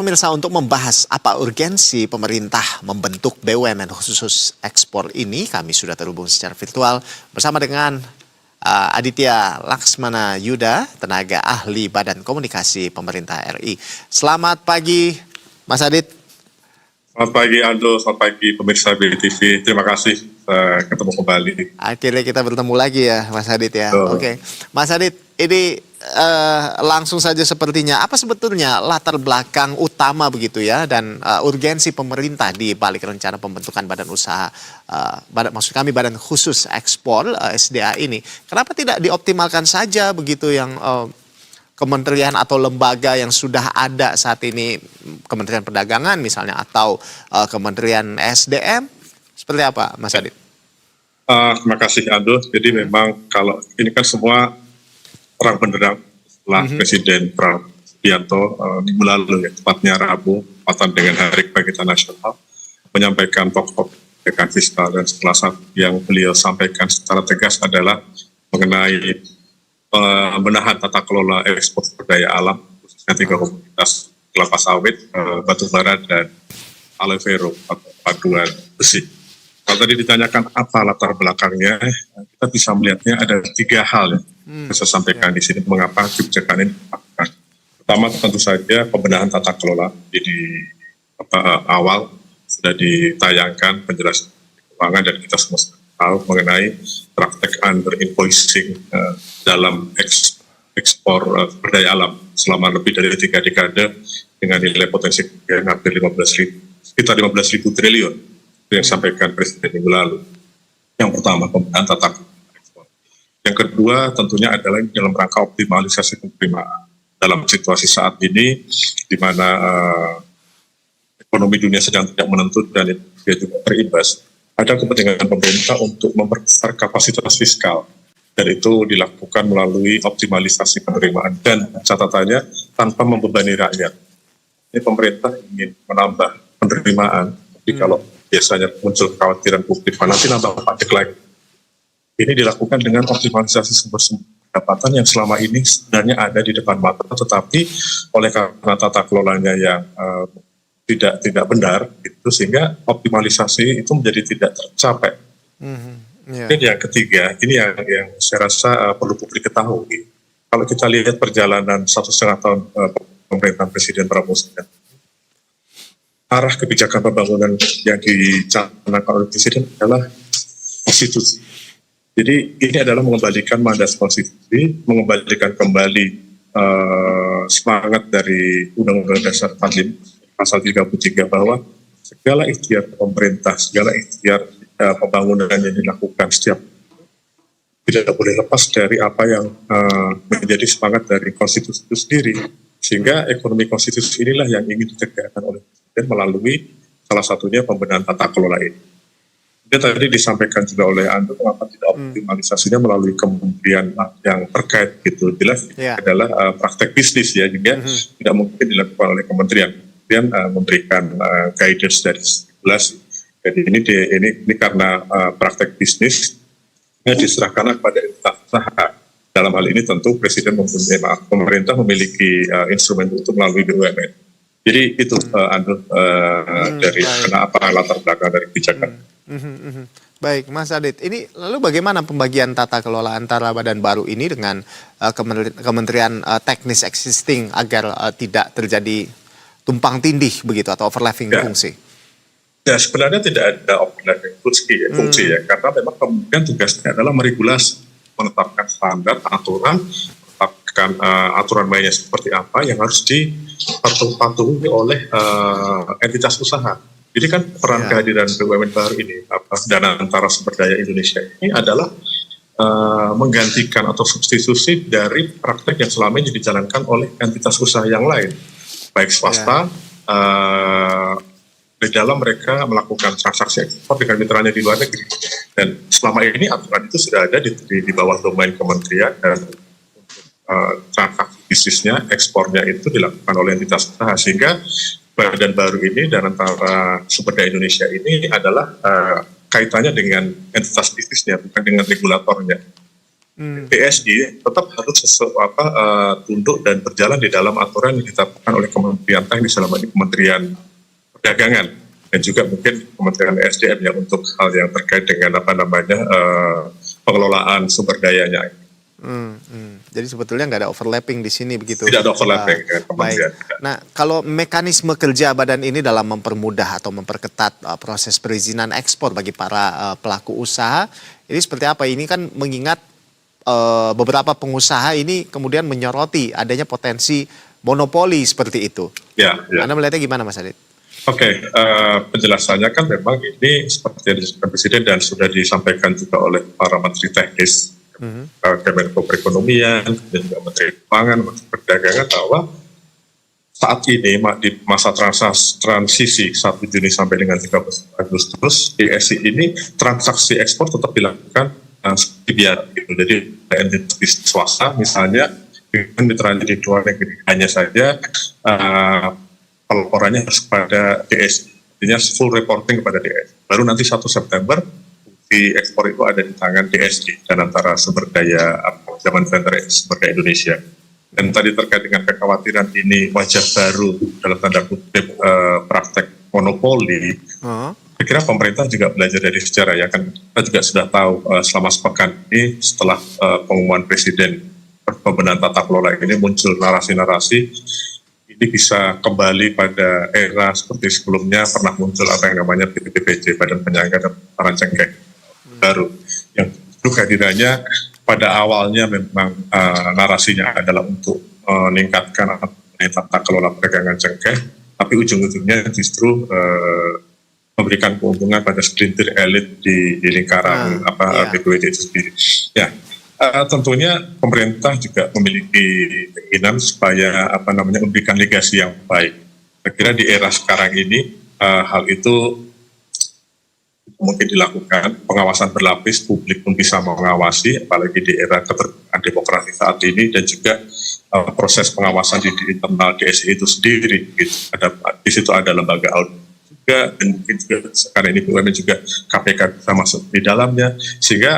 Pemirsa, untuk membahas apa urgensi pemerintah membentuk BUMN khusus ekspor ini, kami sudah terhubung secara virtual bersama dengan Aditya Laksmana Yuda, tenaga ahli Badan Komunikasi Pemerintah RI. Selamat pagi, Mas Adit. Selamat pagi Aldo, selamat pagi pemirsa BTV. Terima kasih ketemu kembali. Akhirnya kita bertemu lagi ya, Mas Adit ya. Oke, Mas Adit, ini langsung saja sepertinya, apa sebetulnya latar belakang utama begitu ya dan urgensi pemerintah di balik rencana pembentukan badan usaha, maksud kami badan khusus ekspor SDA ini. Kenapa tidak dioptimalkan saja begitu yang kementerian atau lembaga yang sudah ada saat ini, Kementerian Perdagangan misalnya atau Kementerian SDM, seperti apa Mas Adit? Terima kasih Aldo. Jadi memang kalau ini kan semua terang benderang setelah Presiden Prabowo Subianto minggu lalu ya, tepatnya Rabu, tepatan dengan Hari Kebangkitan Nasional, menyampaikan pokok kebijakan fiskal, dan salah satu yang beliau sampaikan secara tegas adalah mengenai pembenahan tata kelola ekspor sumber daya alam, khususnya 3 komoditas kelapa sawit, batu bara, dan aloe vera atau paduan besi. Kalau tadi ditanyakan apa latar belakangnya, kita bisa melihatnya ada 3 hal ya. Saya sampaikan di sini mengapa kebijakan ini dilakukan. Pertama tentu saja pembenahan tata kelola. Jadi awal sudah ditayangkan penjelasan keuangan dan kita semua tahu mengenai praktek under invoicing dalam ekspor sumber daya alam selama lebih dari 3 dekade dengan nilai potensi yang hampir sekitar 15.000 triliun yang disampaikan Presiden minggu lalu. Yang pertama pembenahan tata kelola. Yang kedua tentunya adalah dalam rangka optimalisasi penerimaan dalam situasi saat ini di mana ekonomi dunia sedang tidak menentu dan dia juga terimbas. Ada kepentingan pemerintah untuk memperbesar kapasitas fiskal dan itu dilakukan melalui optimalisasi penerimaan dan catatannya tanpa membebani rakyat. Ini pemerintah ingin menambah penerimaan, tapi kalau biasanya muncul kekhawatiran publik, nanti nambah pajak lagi. Ini dilakukan dengan optimalisasi sumber-sumber pendapatan yang selama ini sebenarnya ada di depan mata, tetapi oleh karena tata kelolanya yang tidak benar, itu sehingga optimalisasi itu menjadi tidak tercapai. Ini yang ketiga, ini yang saya rasa perlu publik ketahui. Kalau kita lihat perjalanan 1,5 tahun pemerintahan Presiden Prabowo Subianto, arah kebijakan pembangunan yang dicanangkan oleh Presiden adalah konstitusi. Jadi ini adalah mengembalikan mandat konstitusi, mengembalikan kembali semangat dari Undang-Undang Dasar 45 pasal 33 bahwa segala ikhtiar pemerintah, segala ikhtiar pembangunan yang dilakukan setiap tidak boleh lepas dari apa yang menjadi semangat dari konstitusi itu sendiri. Sehingga ekonomi konstitusi inilah yang ingin ditegakkan oleh Presiden melalui salah satunya pembenahan tata kelola ini. Dia tadi disampaikan juga oleh Anda mengapa tidak optimalisasinya melalui kementerian yang terkait gitu. Jelas adalah praktek bisnis ya, juga tidak mungkin dilakukan oleh kementerian. Kemudian memberikan guidance dari regulasi. Jadi ini karena praktek bisnis diserahkan kepada entitas usaha. Dalam hal ini tentu Presiden pemerintah memiliki instrumen untuk melalui BUMN. Jadi itu dari kenapa latar belakang dari kebijakan. Baik, Mas Adit. Ini lalu bagaimana pembagian tata kelola antara badan baru ini dengan kementerian teknis existing agar tidak terjadi tumpang tindih begitu atau overlapping fungsi? Ya sebenarnya tidak ada overlapping fungsi ya, karena memang kemudian tugasnya adalah meregulasi, menetapkan standar, aturan, menetapkan aturan mainnya seperti apa yang harus dipatuhi oleh entitas usaha. Jadi kan peran kehadiran BUMN baru ini, Dana Antara Sumber Daya Indonesia ini adalah menggantikan atau substitusi dari praktek yang selama ini dijalankan oleh entitas usaha yang lain, baik swasta, di dalam mereka melakukan transaksi ekspor dengan mitranya di luar negeri. Dan selama ini aturan itu sudah ada di bawah domain kementerian dan transaksi bisnisnya, ekspornya itu dilakukan oleh entitas usaha, sehingga badan baru ini dan antara Sumber Daya Indonesia ini adalah kaitannya dengan entitas bisnisnya, bukan dengan regulatornya. PSI tetap harus tunduk dan berjalan di dalam aturan yang ditetapkan oleh Kementerian Teknis, dalam hal ini Kementerian Perdagangan, dan juga mungkin Kementerian SDM yang untuk hal yang terkait dengan pengelolaan sumber dayanya. Jadi sebetulnya nggak ada overlapping di sini begitu. Tidak ada overlapping dengan Baik. kementerian. Nah, kalau mekanisme kerja badan ini dalam mempermudah atau memperketat proses perizinan ekspor bagi para pelaku usaha, ini seperti apa? Ini kan mengingat beberapa pengusaha ini kemudian menyoroti adanya potensi monopoli seperti itu. Ya. Anda melihatnya gimana, Mas Adit? Oke, penjelasannya kan memang ini seperti yang disebutkan Presiden dan sudah disampaikan juga oleh para menteri teknis, Kemenko Perekonomian, dan juga Menteri Keuangan, Menteri Perdagangan, bahwa saat ini di masa transisi 1 Juni sampai dengan 30 Agustus, PSI ini transaksi ekspor tetap dilakukan seperti biasa. Gitu. Jadi entitas swasta misalnya dengan mitra di luar negeri, hanya saja pelaporannya harus kepada DSI, artinya full reporting kepada DSI. Baru nanti 1 September di ekspor itu ada di tangan DSI dan antara sumber daya zaman vendor sumber daya Indonesia. Dan tadi terkait dengan kekhawatiran ini wajah baru dalam tanda kutip praktek monopoli, saya kira pemerintah juga belajar dari sejarah ya, kan kita juga sudah tahu selama sepekan ini setelah pengumuman Presiden pembenahan tata kelola ini muncul narasi-narasi ini bisa kembali pada era seperti sebelumnya pernah muncul apa yang namanya BPPC, Badan Penyangga dan Pengelolaan Cengkeh baru, yang justru kehadirannya pada awalnya memang narasinya adalah untuk meningkatkan tata kelola perdagangan cengkeh, tapi ujung-ujungnya justru memberikan keuntungan pada segelintir elit di lingkaran BPWT itu sendiri. Ya, tentunya pemerintah juga memiliki keinginan supaya memberikan legasi yang baik. Saya kira di era sekarang ini hal itu mungkin dilakukan, pengawasan berlapis, publik pun bisa mengawasi, apalagi di era keterbukaan demokrasi saat ini, dan juga proses pengawasan di internal DSI itu sendiri. Gitu. Di situ ada lembaga audit juga, dan mungkin juga sekarang ini BUMN juga KPK bisa masuk di dalamnya, sehingga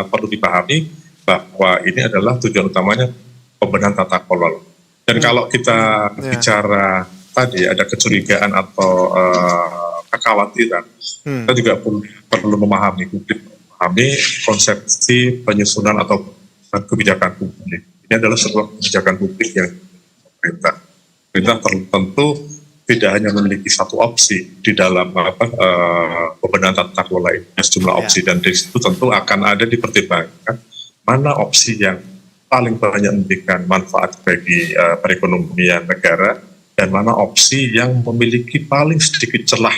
perlu dipahami bahwa ini adalah tujuan utamanya pembenahan tata kelola. Dan kalau kita bicara tadi ada kecurigaan atau kekhawatiran, kita juga perlu memahami konsepsi penyusunan atau kebijakan publik. Ini adalah sebuah kebijakan publik yang pemerintah tentu tidak hanya memiliki satu opsi di dalam pembenahan tata kelola ini, sejumlah opsi, dan dari situ tentu akan ada dipertimbangkan mana opsi yang paling banyak memberikan manfaat bagi perekonomian negara dan mana opsi yang memiliki paling sedikit celah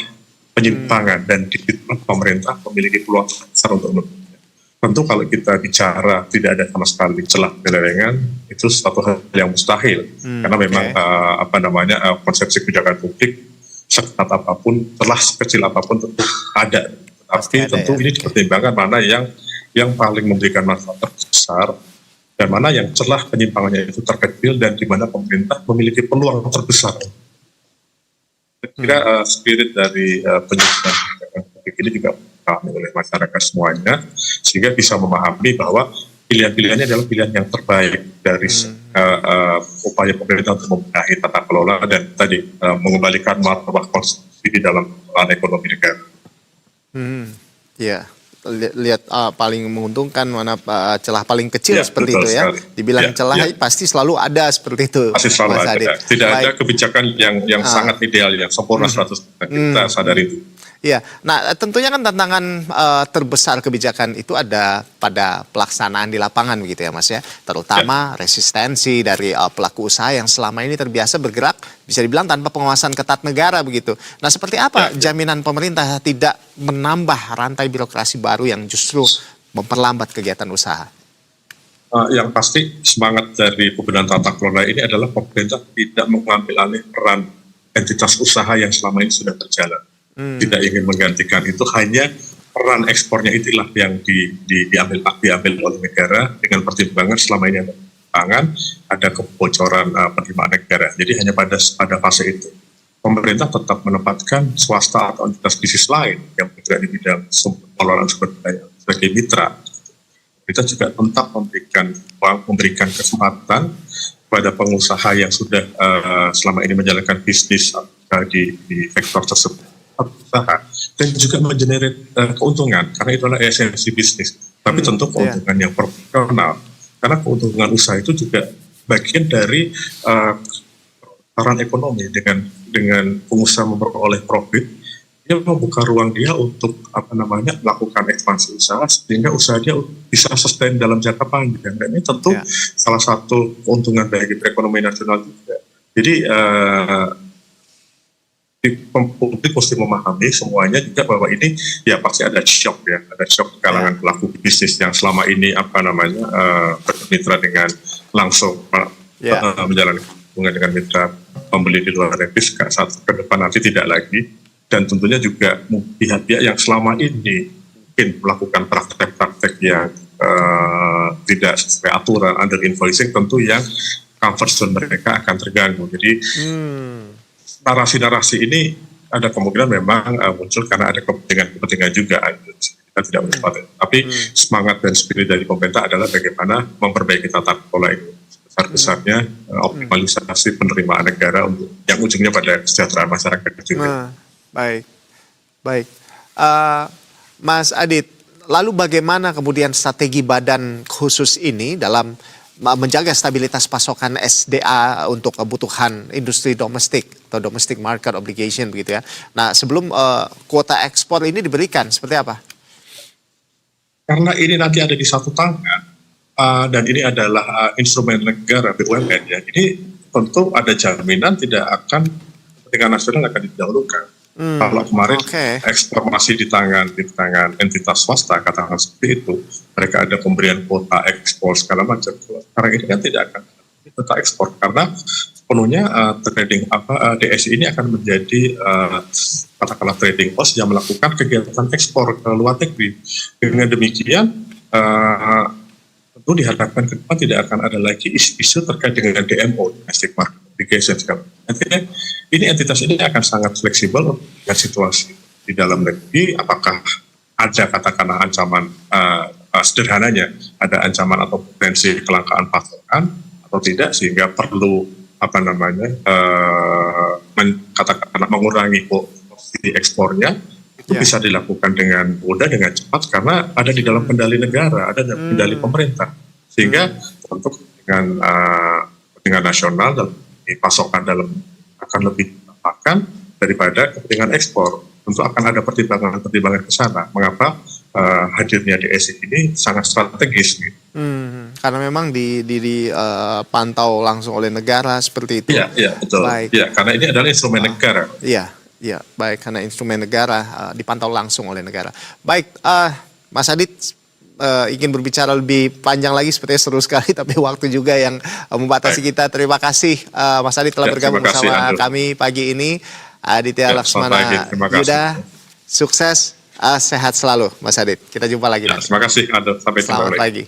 penyimpangan dan di pemerintah memiliki peluang besar untuk menurunkannya. Tentu kalau kita bicara tidak ada sama sekali celah penyelewengan, itu satu hal yang mustahil, karena memang konsepsi kebijakan publik seketat apapun, celah sekecil apapun tentu ada. Tapi tentu ini dipertimbangkan mana yang paling memberikan manfaat terbesar dan mana yang celah penyimpangannya itu terkecil dan di mana pemerintah memiliki peluang terbesar. Saya kira spirit dari penyusunan kebijakan publik ini juga dipahami oleh masyarakat semuanya, sehingga bisa memahami bahwa pilihan-pilihannya adalah pilihan yang terbaik dari upaya pemerintah untuk membenahi tata kelola dan tadi mengembalikan martabat konstitusi di dalam pengelolaan ekonomi negara. Ya. Lihat paling menguntungkan mana celah paling kecil seperti itu ya. Sekali. Dibilang celah pasti selalu ada seperti itu. Pasti selalu Mas ada. Adit. Tidak ada kebijakan yang sangat ideal, yang sempurna 100%. Kita sadari itu. Iya, nah tentunya kan tantangan terbesar kebijakan itu ada pada pelaksanaan di lapangan begitu ya Mas ya. Terutama resistensi dari pelaku usaha yang selama ini terbiasa bergerak bisa dibilang tanpa pengawasan ketat negara begitu. Nah seperti apa jaminan pemerintah tidak menambah rantai birokrasi baru yang justru memperlambat kegiatan usaha? Yang pasti semangat dari pembenahan tata kelola ini adalah pemerintah tidak mengambil alih peran entitas usaha yang selama ini sudah berjalan. Tidak ingin menggantikan itu, hanya peran ekspornya itulah yang diambil oleh negara dengan pertimbangan selama ini ada pangan, ada kebocoran penerimaan negara. Jadi hanya pada fase itu pemerintah tetap menempatkan swasta atau entitas bisnis lain yang bergerak di bidang pengelolaan sumber daya sebagai mitra. kita juga tetap memberikan kesempatan pada pengusaha yang sudah selama ini menjalankan bisnis di sektor tersebut usaha dan juga mengenerate keuntungan karena itu adalah esensi bisnis. Tapi tentu keuntungan yang proporsional karena keuntungan usaha itu juga bagian dari peran ekonomi dengan pengusaha memperoleh profit. Dia membuka ruang dia untuk melakukan ekspansi usaha sehingga usaha dia bisa sustain dalam jangka panjang dan ini tentu salah satu keuntungan bagi perekonomian nasional juga. Jadi publik mesti memahami semuanya juga bahwa ini ya pasti ada shock di kalangan pelaku bisnis yang selama ini bermitra dengan langsung menjalani hubungan dengan mitra pembeli di luar negeri saat ke depan nanti tidak lagi. Dan tentunya juga pihak-pihak yang selama ini mungkin melakukan praktek-praktek yang tidak sesuai aturan under invoicing, tentu yang comfort zone mereka akan terganggu. Jadi narasi-narasi ini ada kemungkinan memang muncul karena ada kepentingan juga. Kita tidak menempatkan. Tapi semangat dan spirit dari pemerintah adalah bagaimana memperbaiki tata kelola ini besar-besarnya, optimalisasi penerimaan negara untuk yang ujungnya pada kesejahteraan masyarakat juga. Baik. Mas Adit, lalu bagaimana kemudian strategi badan khusus ini dalam menjaga stabilitas pasokan SDA untuk kebutuhan industri domestik atau domestic market obligation begitu ya. Nah, sebelum kuota ekspor ini diberikan seperti apa? Karena ini nanti ada di satu tangan dan ini adalah instrumen negara BUMN ya. Ini tentu ada jaminan tidak akan kepentingan nasional akan didahulukan. Kalau kemarin ekspor masih di tangan entitas swasta, katakan seperti itu, mereka ada pemberian kuota ekspor segala macam. Sekarang ini kan tidak akan kuota ekspor karena sepenuhnya trading DSI ini akan menjadi katakanlah trading house yang melakukan kegiatan ekspor ke luar negeri. Dengan demikian tentu diharapkan ke depan tidak akan ada lagi isu-isu terkait dengan DMO, domestic market obligation. Artinya ini entitas ini akan sangat fleksibel dengan situasi di dalam negeri. Apakah ada katakanlah ancaman sederhananya ada ancaman atau potensi kelangkaan pasokan atau tidak sehingga perlu katakanlah mengurangi posisi ekspornya itu bisa dilakukan dengan mudah dengan cepat karena ada di dalam kendali negara, ada dalam kendali pemerintah sehingga untuk kepentingan nasional dalam pasokan dalam akan lebih diutamakan daripada kepentingan ekspor. Tentu akan ada pertimbangan ke sana. Mengapa hadirnya DSI ini sangat strategis? Karena memang dipantau langsung oleh negara seperti itu. Iya betul. Baik. Ya, karena ini adalah instrumen negara. Iya, baik karena instrumen negara dipantau langsung oleh negara. Baik, Mas Adit ingin berbicara lebih panjang lagi sepertinya seru sekali tapi waktu juga yang membatasi kita. Terima kasih Mas Adit telah bergabung bersama kami pagi ini. Aditya Laksmana Yuda, sukses, sehat selalu Mas Adit. Kita jumpa lagi nanti. Terima kasih Ando, sampai jumpa lagi. Selamat pagi.